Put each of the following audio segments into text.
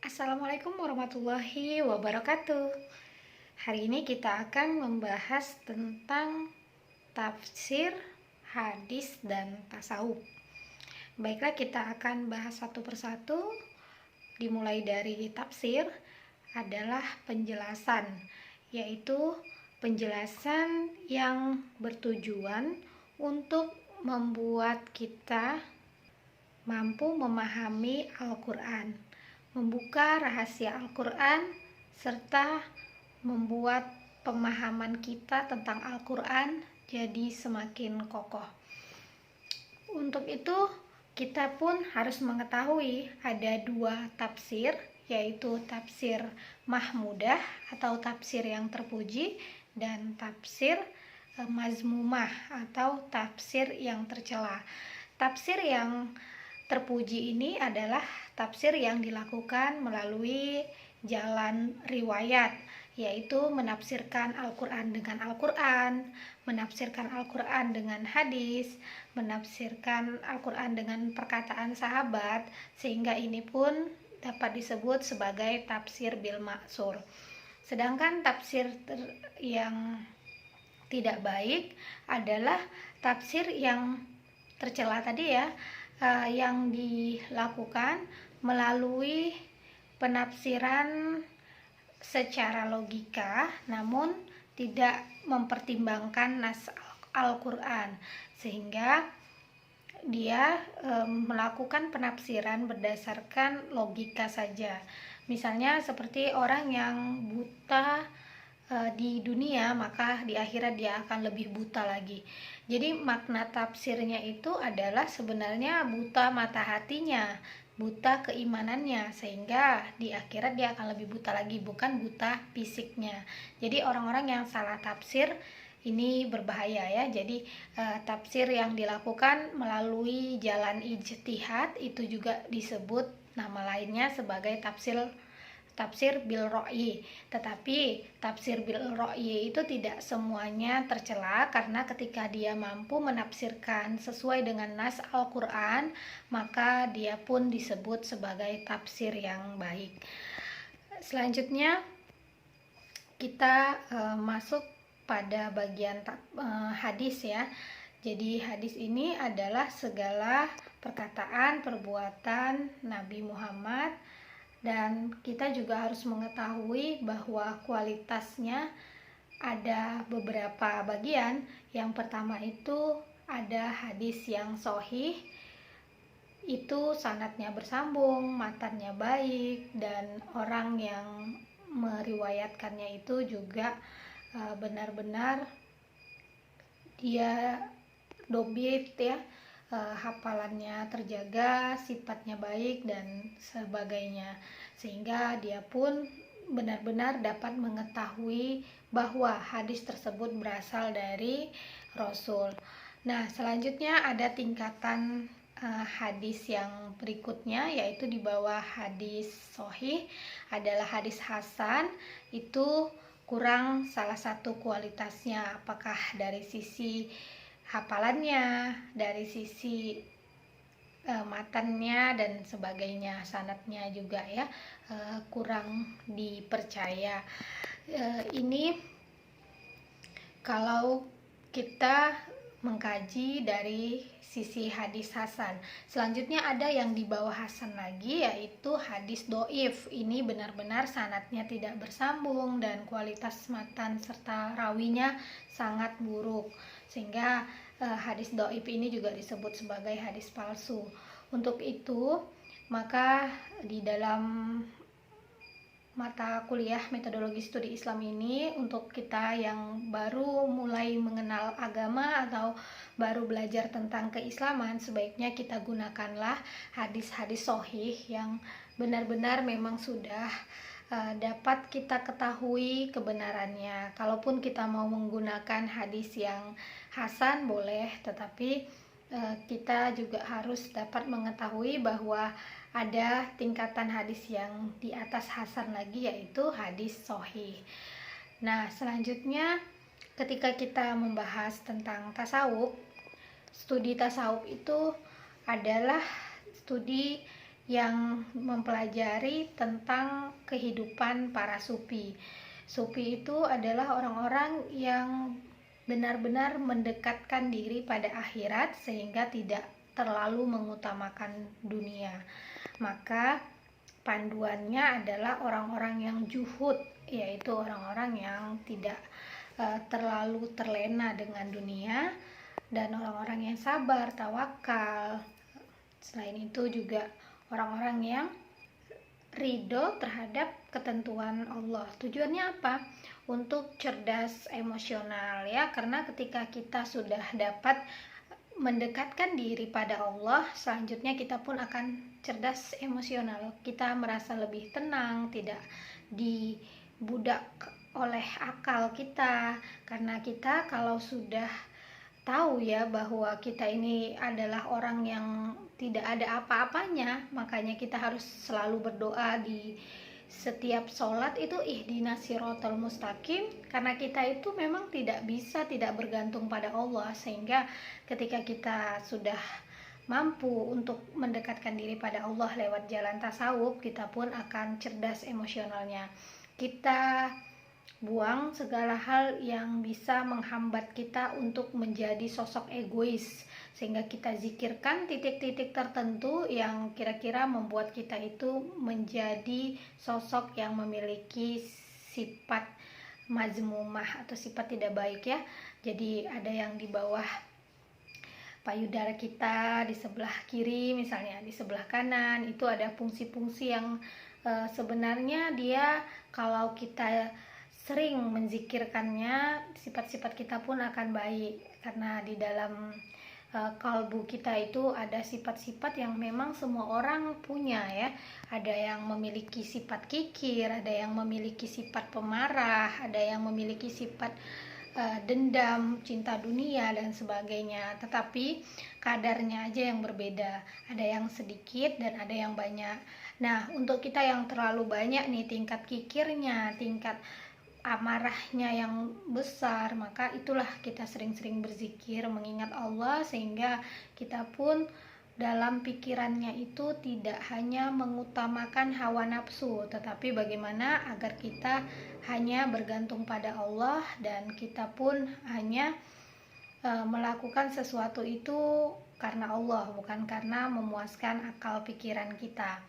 Assalamualaikum warahmatullahi wabarakatuh. Hari ini kita akan membahas tentang tafsir, hadis, dan tasawuf. Baiklah, kita akan bahas satu persatu. Dimulai dari tafsir adalah penjelasan, yaitu penjelasan yang bertujuan untuk membuat kita mampu memahami Al-Quran, membuka rahasia Al-Quran, serta membuat pemahaman kita tentang Al-Quran jadi semakin kokoh. Untuk itu, kita pun harus mengetahui ada dua tafsir, yaitu tafsir mahmudah atau tafsir yang terpuji, dan tafsir mazmumah atau tafsir yang tercela. Tafsir yang terpuji ini adalah tafsir yang dilakukan melalui jalan riwayat, yaitu menafsirkan Al-Quran dengan Al-Quran, menafsirkan Al-Quran dengan hadis, menafsirkan Al-Quran dengan perkataan sahabat, sehingga ini pun dapat disebut sebagai tafsir bil ma'sur. Sedangkan tafsir yang tidak baik adalah tafsir yang tercela tadi ya, yang dilakukan melalui penafsiran secara logika namun tidak mempertimbangkan nas Al-Quran, sehingga dia melakukan penafsiran berdasarkan logika saja. Misalnya seperti orang yang buta di dunia, maka di akhirat dia akan lebih buta lagi. Jadi makna tafsirnya itu adalah sebenarnya buta mata hatinya, buta keimanannya, sehingga di akhirat dia akan lebih buta lagi, bukan buta fisiknya. Jadi orang-orang yang salah tafsir ini berbahaya ya. Jadi tafsir yang dilakukan melalui jalan ijtihad itu juga disebut nama lainnya sebagai tafsir bil ra'yi. Tetapi tafsir bil ra'yi itu tidak semuanya tercela, karena ketika dia mampu menafsirkan sesuai dengan nas Al-Quran, maka dia pun disebut sebagai tafsir yang baik. Selanjutnya kita masuk pada bagian hadis ya. Jadi hadis ini adalah segala perkataan, perbuatan Nabi Muhammad, dan kita juga harus mengetahui bahwa kualitasnya ada beberapa bagian. Yang pertama itu ada hadis yang sahih, itu sanadnya bersambung, matannya baik, dan orang yang meriwayatkannya itu juga benar-benar dia dobit ya, hafalannya terjaga, sifatnya baik dan sebagainya, sehingga dia pun benar-benar dapat mengetahui bahwa hadis tersebut berasal dari Rasul. Nah, selanjutnya ada tingkatan hadis yang berikutnya, yaitu di bawah hadis sahih adalah hadis hasan. Itu kurang salah satu kualitasnya, apakah dari sisi hafalannya, dari sisi matannya dan sebagainya, sanadnya juga ya kurang dipercaya. Ini kalau kita mengkaji dari sisi hadis hasan. Selanjutnya ada yang di bawah hasan lagi, yaitu hadis doif. Ini benar-benar sanadnya tidak bersambung dan kualitas matan serta rawinya sangat buruk, sehingga hadis doif ini juga disebut sebagai hadis palsu. Untuk itu, maka di dalam mata kuliah metodologi studi Islam ini, untuk kita yang baru mulai mengenal agama atau baru belajar tentang keislaman, sebaiknya kita gunakanlah hadis-hadis sahih yang benar-benar memang sudah dapat kita ketahui kebenarannya. Kalaupun kita mau menggunakan hadis yang hasan boleh, tetapi kita juga harus dapat mengetahui bahwa ada tingkatan hadis yang di atas hasan lagi, yaitu hadis sahih. Nah, selanjutnya ketika kita membahas tentang tasawuf, studi tasawuf itu adalah studi yang mempelajari tentang kehidupan para sufi. Sufi itu adalah orang-orang yang benar-benar mendekatkan diri pada akhirat sehingga tidak terlalu mengutamakan dunia. Maka panduannya adalah orang-orang yang zuhud, yaitu orang-orang yang tidak terlalu terlena dengan dunia, dan orang-orang yang sabar, tawakal. Selain itu juga orang-orang yang ridho terhadap ketentuan Allah. Tujuannya apa? Untuk cerdas emosional ya, karena ketika kita sudah dapat mendekatkan diri pada Allah, selanjutnya kita pun akan cerdas emosional. Kita merasa lebih tenang, tidak dibudak oleh akal kita, karena kita kalau sudah tahu ya bahwa kita ini adalah orang yang tidak ada apa-apanya, makanya kita harus selalu berdoa di setiap sholat itu ihdinas siratal mustaqim, karena kita itu memang tidak bergantung pada Allah, sehingga ketika kita sudah mampu untuk mendekatkan diri pada Allah lewat jalan tasawuf, kita pun akan cerdas emosionalnya. Kita buang segala hal yang bisa menghambat kita untuk menjadi sosok egois, sehingga kita zikirkan titik-titik tertentu yang kira-kira membuat kita itu menjadi sosok yang memiliki sifat mazmumah atau sifat tidak baik ya. Jadi ada yang di bawah payudara kita, di sebelah kiri misalnya, di sebelah kanan itu ada fungsi-fungsi yang sebenarnya dia kalau kita sering menzikirkannya, sifat-sifat kita pun akan baik, karena di dalam kalbu kita itu ada sifat-sifat yang memang semua orang punya ya. Ada yang memiliki sifat kikir, ada yang memiliki sifat pemarah, ada yang memiliki sifat dendam, cinta dunia dan sebagainya. Tetapi kadarnya aja yang berbeda, ada yang sedikit dan ada yang banyak. Nah, untuk kita yang terlalu banyak nih tingkat kikirnya, tingkat amarahnya yang besar, maka itulah kita sering-sering berzikir mengingat Allah, sehingga kita pun dalam pikirannya itu tidak hanya mengutamakan hawa nafsu, tetapi bagaimana agar kita hanya bergantung pada Allah dan kita pun hanya melakukan sesuatu itu karena Allah, bukan karena memuaskan akal pikiran kita.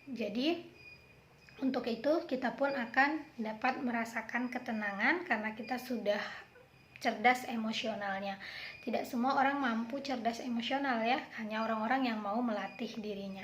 Jadi untuk itu kita pun akan dapat merasakan ketenangan karena kita sudah cerdas emosionalnya. Tidak semua orang mampu cerdas emosional ya, hanya orang-orang yang mau melatih dirinya.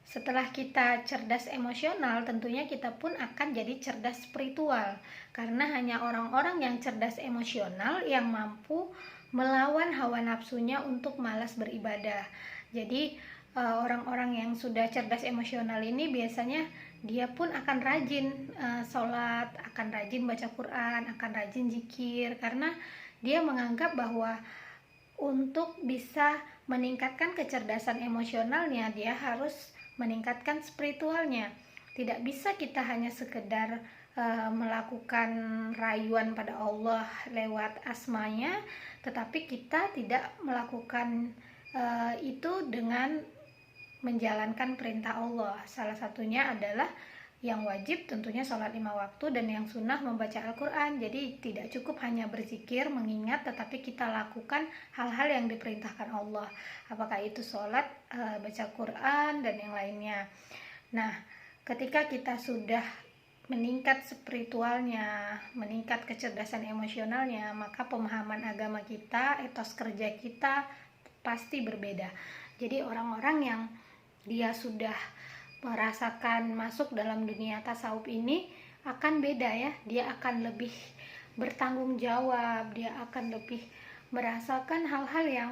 Setelah kita cerdas emosional, tentunya kita pun akan jadi cerdas spiritual, karena hanya orang-orang yang cerdas emosional yang mampu melawan hawa nafsunya untuk malas beribadah. Jadi orang-orang yang sudah cerdas emosional ini biasanya dia pun akan rajin sholat, akan rajin baca Quran, akan rajin zikir, karena dia menganggap bahwa untuk bisa meningkatkan kecerdasan emosionalnya dia harus meningkatkan spiritualnya. Tidak bisa kita hanya sekedar melakukan rayuan pada Allah lewat asmanya, tetapi kita tidak melakukan itu dengan menjalankan perintah Allah. Salah satunya adalah yang wajib tentunya sholat 5 waktu, dan yang sunnah membaca Al-Quran. Jadi tidak cukup hanya berzikir, mengingat, tetapi kita lakukan hal-hal yang diperintahkan Allah, apakah itu sholat, baca Quran, dan yang lainnya. Nah, ketika kita sudah meningkat spiritualnya, meningkat kecerdasan emosionalnya, maka pemahaman agama kita, etos kerja kita pasti berbeda. Jadi orang-orang yang dia sudah merasakan masuk dalam dunia tasawuf ini akan beda ya, dia akan lebih bertanggung jawab, dia akan lebih merasakan hal-hal yang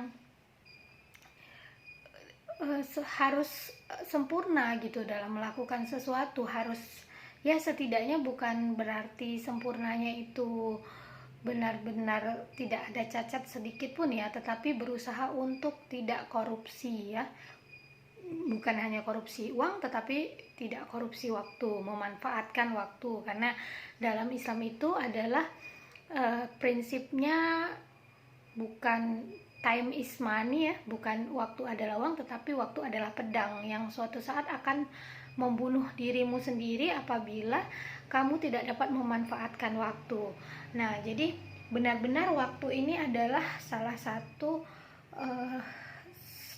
harus sempurna gitu dalam melakukan sesuatu. Harus ya, setidaknya bukan berarti sempurnanya itu benar-benar tidak ada cacat sedikit pun ya, tetapi berusaha untuk tidak korupsi ya. Bukan hanya korupsi uang, tetapi tidak korupsi waktu, memanfaatkan waktu, karena dalam Islam itu adalah prinsipnya bukan time is money ya, bukan waktu adalah uang, tetapi waktu adalah pedang yang suatu saat akan membunuh dirimu sendiri apabila kamu tidak dapat memanfaatkan waktu. Nah, jadi benar-benar waktu ini adalah salah satu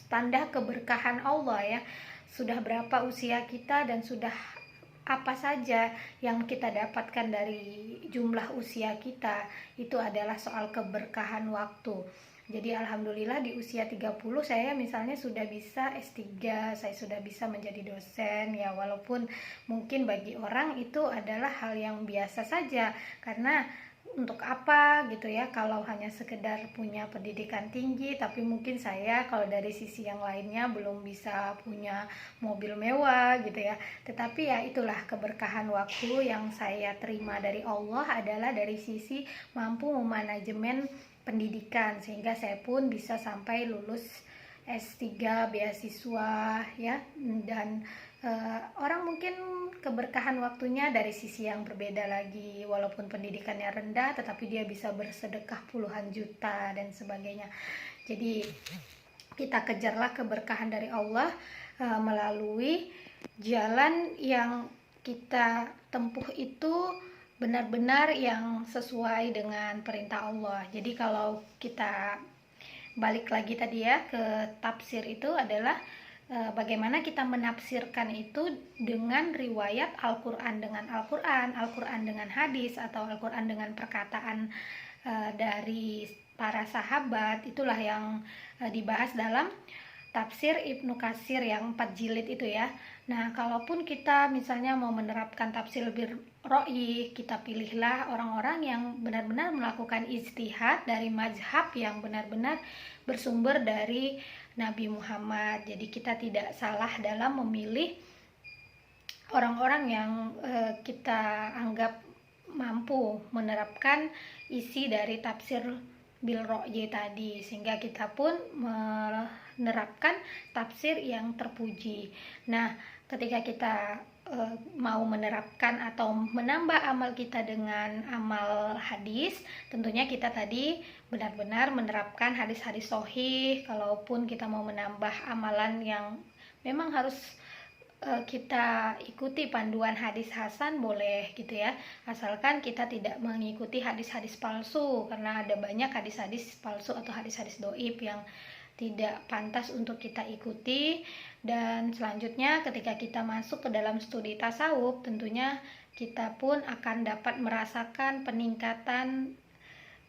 tanda keberkahan Allah ya. Sudah berapa usia kita dan sudah apa saja yang kita dapatkan dari jumlah usia kita, itu adalah soal keberkahan waktu. Jadi alhamdulillah di usia 30 saya misalnya sudah bisa S3, saya sudah bisa menjadi dosen ya, walaupun mungkin bagi orang itu adalah hal yang biasa saja, karena untuk apa gitu ya kalau hanya sekedar punya pendidikan tinggi, tapi mungkin saya kalau dari sisi yang lainnya belum bisa punya mobil mewah gitu ya. Tetapi ya itulah keberkahan waktu yang saya terima dari Allah, adalah dari sisi mampu memanajemen pendidikan sehingga saya pun bisa sampai lulus S3 beasiswa ya. Dan orang mungkin keberkahan waktunya dari sisi yang berbeda lagi, walaupun pendidikannya rendah tetapi dia bisa bersedekah puluhan juta dan sebagainya. Jadi kita kejarlah keberkahan dari Allah melalui jalan yang kita tempuh itu benar-benar yang sesuai dengan perintah Allah. Jadi kalau kita balik lagi tadi ya ke tafsir, itu adalah bagaimana kita menafsirkan itu dengan riwayat Al-Quran dengan Al-Quran, Al-Quran dengan hadis, atau Al-Quran dengan perkataan dari para sahabat. Itulah yang dibahas dalam tafsir Ibnu Katsir yang 4 jilid itu ya. Nah, kalaupun kita misalnya mau menerapkan tafsir lebih ra'yi, kita pilihlah orang-orang yang benar-benar melakukan ijtihad dari mazhab yang benar-benar bersumber dari Nabi Muhammad. Jadi kita tidak salah dalam memilih orang-orang yang kita anggap mampu menerapkan isi dari tafsir bil ra'yi tadi, sehingga kita pun menerapkan tafsir yang terpuji. Nah, ketika kita mau menerapkan atau menambah amal kita dengan amal hadis, tentunya kita tadi benar-benar menerapkan hadis-hadis sahih. Kalaupun kita mau menambah amalan yang memang harus kita ikuti panduan hadis hasan, boleh gitu ya, asalkan kita tidak mengikuti hadis-hadis palsu, karena ada banyak hadis-hadis palsu atau hadis-hadis doib yang tidak pantas untuk kita ikuti. Dan selanjutnya ketika kita masuk ke dalam studi tasawuf, tentunya kita pun akan dapat merasakan peningkatan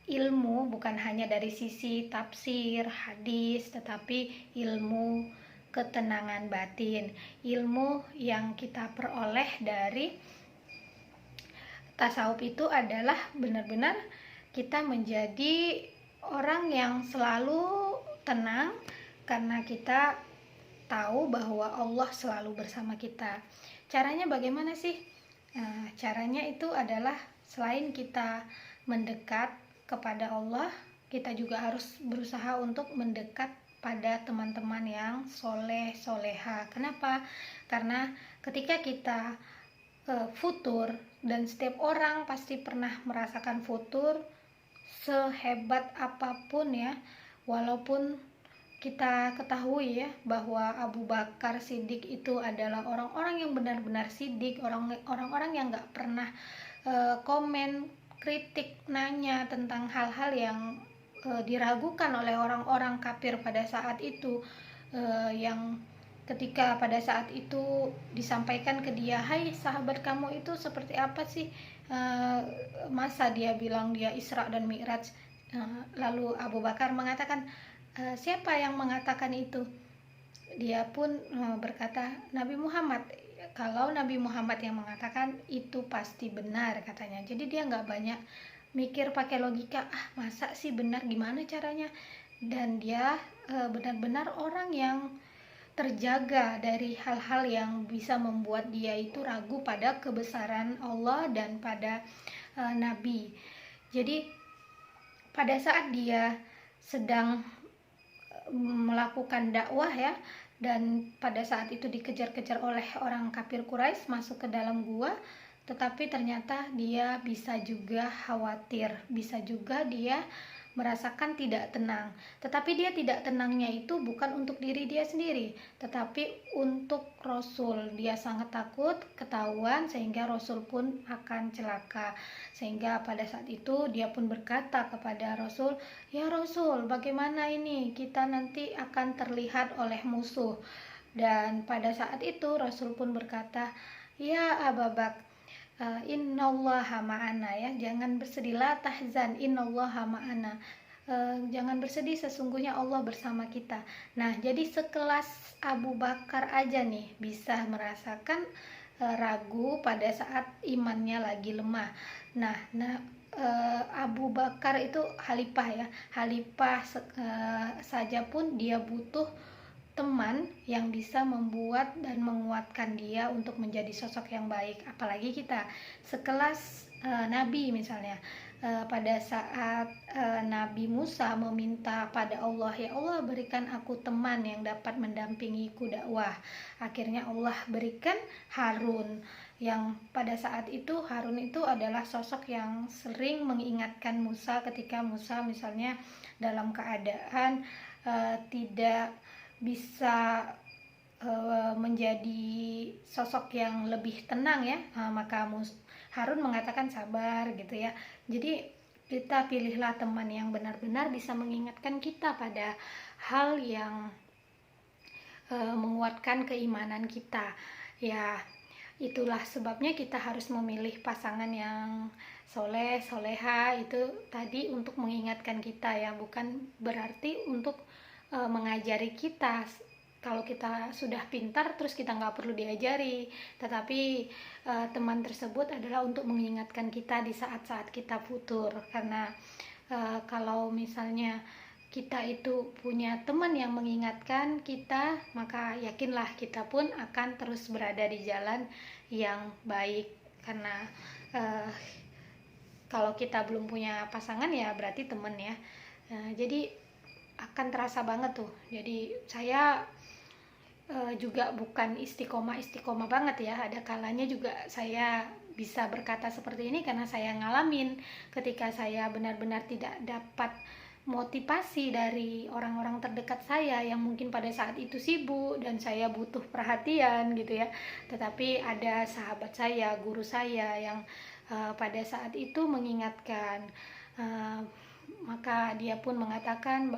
ilmu, bukan hanya dari sisi tafsir hadis, tetapi ilmu ketenangan batin, ilmu yang kita peroleh dari tasawuf itu adalah benar-benar kita menjadi orang yang selalu tenang, karena kita tahu bahwa Allah selalu bersama kita. Caranya bagaimana sih? Nah, caranya itu adalah selain kita mendekat kepada Allah, kita juga harus berusaha untuk mendekat pada teman-teman yang soleh soleha. Kenapa? Karena ketika kita futur, dan setiap orang pasti pernah merasakan futur, sehebat apapun ya, walaupun kita ketahui ya bahwa Abu Bakar Siddiq itu adalah orang-orang yang benar-benar siddiq, orang-orang yang gak pernah komen, kritik, nanya tentang hal-hal yang diragukan oleh orang-orang kafir pada saat itu, yang ketika pada saat itu disampaikan ke dia, hai sahabat kamu itu seperti apa sih, masa dia bilang dia Isra dan Mi'raj. Lalu Abu Bakar mengatakan, siapa yang mengatakan itu? Dia pun berkata, Nabi Muhammad. Kalau Nabi Muhammad yang mengatakan, itu pasti benar katanya. Jadi dia nggak banyak mikir pakai logika, masa sih benar, gimana caranya. Dan dia benar-benar orang yang terjaga dari hal-hal yang bisa membuat dia itu ragu pada kebesaran Allah dan pada Nabi. Jadi pada saat dia sedang melakukan dakwah ya, dan pada saat itu dikejar-kejar oleh orang kafir Quraisy masuk ke dalam gua, tetapi ternyata dia bisa juga khawatir, bisa juga dia merasakan tidak tenang. Tetapi dia tidak tenangnya itu bukan untuk diri dia sendiri, tetapi untuk Rasul. Dia sangat takut ketahuan sehingga Rasul pun akan celaka. Sehingga pada saat itu dia pun berkata kepada Rasul, "Ya Rasul, bagaimana ini? Kita nanti akan terlihat oleh musuh." Dan pada saat itu Rasul pun berkata, "Ya Abu Bakar, innallaha ma'ana," ya, jangan bersedih, la tahzan, innallaha ma'ana, jangan bersedih, sesungguhnya Allah bersama kita. Nah, jadi sekelas Abu Bakar aja nih bisa merasakan ragu pada saat imannya lagi lemah. Nah, Abu Bakar itu khalifah ya, khalifah saja pun dia butuh teman yang bisa membuat dan menguatkan dia untuk menjadi sosok yang baik. Apalagi kita sekelas Nabi misalnya, pada saat Nabi Musa meminta pada Allah, "Ya Allah, berikan aku teman yang dapat mendampingiku dakwah." Akhirnya Allah berikan Harun, yang pada saat itu Harun itu adalah sosok yang sering mengingatkan Musa ketika Musa misalnya dalam keadaan tidak bisa menjadi sosok yang lebih tenang ya, maka Harun mengatakan sabar gitu ya. Jadi kita pilihlah teman yang benar-benar bisa mengingatkan kita pada hal yang menguatkan keimanan kita ya. Itulah sebabnya kita harus memilih pasangan yang soleh, soleha, itu tadi untuk mengingatkan kita ya, bukan berarti untuk mengajari kita. Kalau kita sudah pintar terus kita nggak perlu diajari, tetapi teman tersebut adalah untuk mengingatkan kita di saat-saat kita futur. Karena kalau misalnya kita itu punya teman yang mengingatkan kita, maka yakinlah kita pun akan terus berada di jalan yang baik. Karena kalau kita belum punya pasangan ya berarti teman ya. Jadi akan terasa banget tuh. Jadi saya juga bukan istiqomah banget ya. Ada kalanya juga saya bisa berkata seperti ini karena saya ngalamin ketika saya benar-benar tidak dapat motivasi dari orang-orang terdekat saya yang mungkin pada saat itu sibuk dan saya butuh perhatian gitu ya. Tetapi ada sahabat saya, guru saya yang pada saat itu mengingatkan, maka dia pun mengatakan,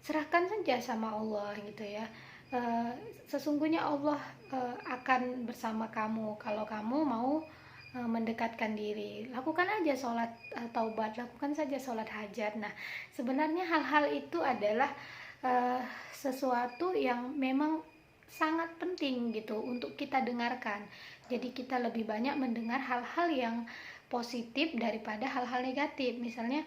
serahkan saja sama Allah gitu ya. Sesungguhnya Allah akan bersama kamu kalau kamu mau mendekatkan diri. Lakukan aja sholat taubat, lakukan saja sholat hajat. Nah, sebenarnya hal-hal itu adalah sesuatu yang memang sangat penting gitu untuk kita dengarkan. Jadi kita lebih banyak mendengar hal-hal yang positif daripada hal-hal negatif. Misalnya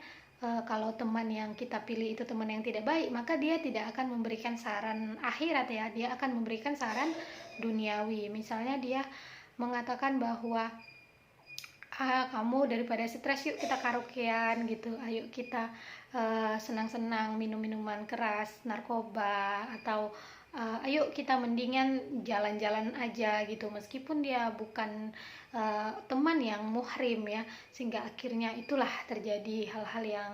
kalau teman yang kita pilih itu teman yang tidak baik, maka dia tidak akan memberikan saran akhirat ya, dia akan memberikan saran duniawi. Misalnya dia mengatakan bahwa kamu daripada stres yuk kita karaokean gitu, ayo kita senang-senang minum minuman keras, narkoba, atau ayo kita mendingan jalan-jalan aja gitu, meskipun dia bukan teman yang muhrim ya, sehingga akhirnya itulah terjadi hal-hal yang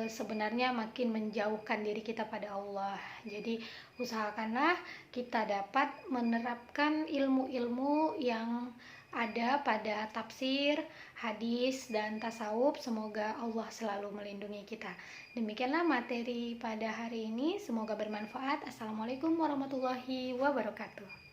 sebenarnya makin menjauhkan diri kita pada Allah. Jadi usahakanlah kita dapat menerapkan ilmu-ilmu yang ada pada tafsir, hadis, dan tasawuf. Semoga Allah selalu melindungi kita. Demikianlah materi pada hari ini, semoga bermanfaat. Assalamualaikum warahmatullahi wabarakatuh.